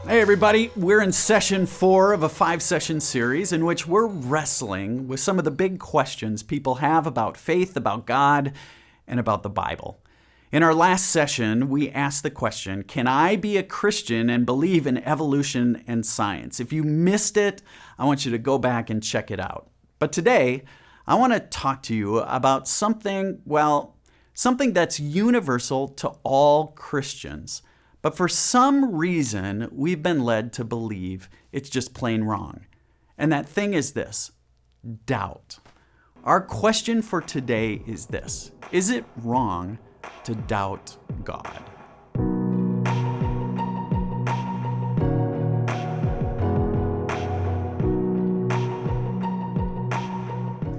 Hey everybody, we're in session 4 of a 5-session series in which we're wrestling with some of the big questions people have about faith, about God, and about the Bible. In our last session, we asked the question, can I be a Christian and believe in evolution and science? If you missed it, I want you to go back and check it out. But today, I want to talk to you about something that's universal to all Christians. But for some reason, we've been led to believe it's just plain wrong. And that thing is this: doubt. Our question for today is this: is it wrong to doubt God?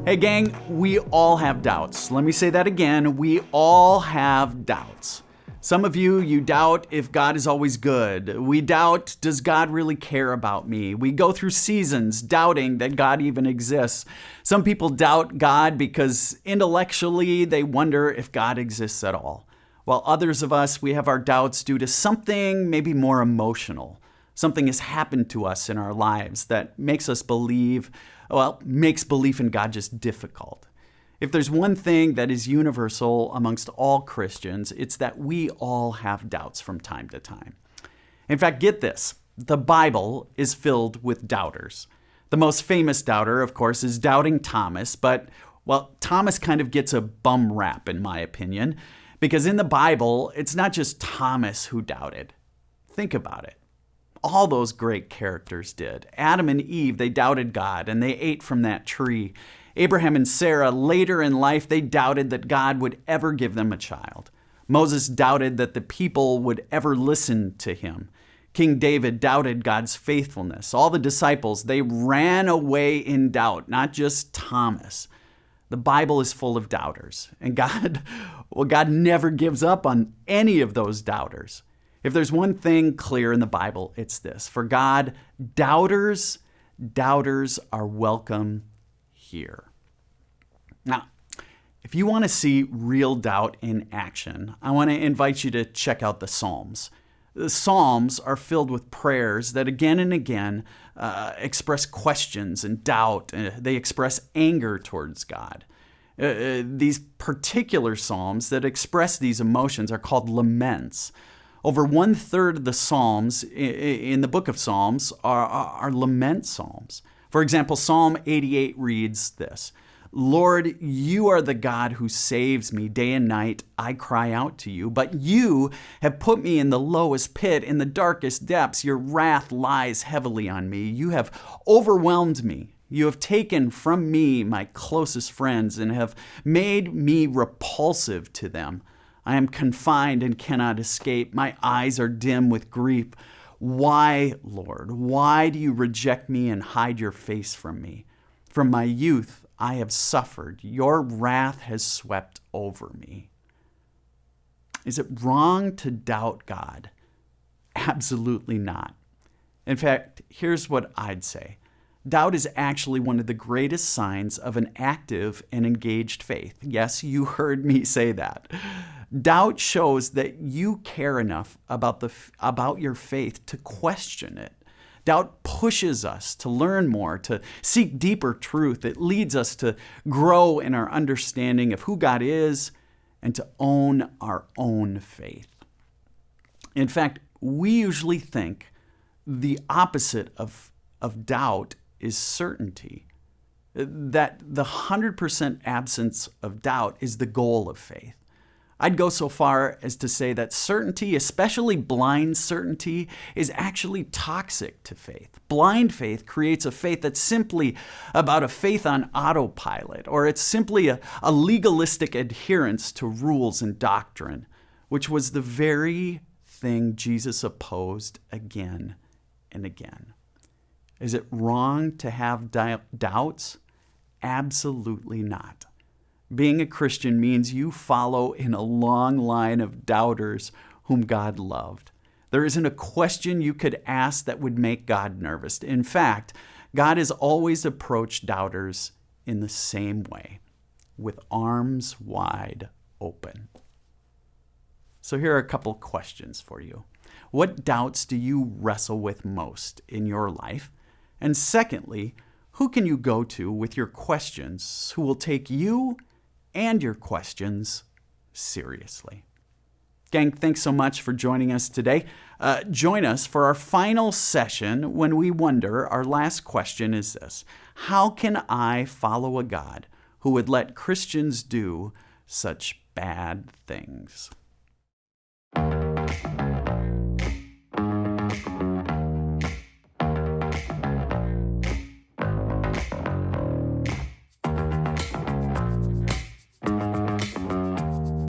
Hey gang, we all have doubts. Let me say that again. We all have doubts. Some of you doubt if God is always good. We doubt, does God really care about me? We go through seasons doubting that God even exists. Some people doubt God because intellectually they wonder if God exists at all. While others of us, we have our doubts due to something maybe more emotional. Something has happened to us in our lives that makes us believe, makes belief in God just difficult. If there's one thing that is universal amongst all Christians, it's that we all have doubts from time to time. In fact, get this, the Bible is filled with doubters. The most famous doubter, of course, is Doubting Thomas, but, Thomas kind of gets a bum rap, in my opinion, because in the Bible, it's not just Thomas who doubted. Think about it. All those great characters did. Adam and Eve, they doubted God, and they ate from that tree. Abraham and Sarah, later in life, they doubted that God would ever give them a child. Moses doubted that the people would ever listen to him. King David doubted God's faithfulness. All the disciples, they ran away in doubt, not just Thomas. The Bible is full of doubters, and God never gives up on any of those doubters. If there's one thing clear in the Bible, it's this: for God, doubters are welcome here. Now, if you want to see real doubt in action, I want to invite you to check out the Psalms. The Psalms are filled with prayers that again and again express questions and doubt. They express anger towards God. These particular Psalms that express these emotions are called laments. Over 1/3 of the Psalms in the book of Psalms are lament Psalms. For example, Psalm 88 reads this: Lord, you are the God who saves me. Day and night I cry out to you, but you have put me in the lowest pit, in the darkest depths. Your wrath lies heavily on me. You have overwhelmed me. You have taken from me my closest friends and have made me repulsive to them. I am confined and cannot escape. My eyes are dim with grief. Why, Lord, why do you reject me and hide your face from me? From my youth I have suffered. Your wrath has swept over me. Is it wrong to doubt God? Absolutely not. In fact, here's what I'd say. Doubt is actually one of the greatest signs of an active and engaged faith. Yes, you heard me say that. Doubt shows that you care enough about your faith to question it. Doubt pushes us to learn more, to seek deeper truth. It leads us to grow in our understanding of who God is and to own our own faith. In fact, we usually think the opposite of doubt is certainty. That the 100% absence of doubt is the goal of faith. I'd go so far as to say that certainty, especially blind certainty, is actually toxic to faith. Blind faith creates a faith that's simply about a faith on autopilot, or it's simply a legalistic adherence to rules and doctrine, which was the very thing Jesus opposed again and again. Is it wrong to have doubts? Absolutely not. Being a Christian means you follow in a long line of doubters whom God loved. There isn't a question you could ask that would make God nervous. In fact, God has always approached doubters in the same way, with arms wide open. So here are a couple questions for you. What doubts do you wrestle with most in your life? And secondly, who can you go to with your questions who will take you and your questions seriously? Gang, thanks so much for joining us today. Join us for our final session when we wonder, our last question is this: how can I follow a God who would let Christians do such bad things?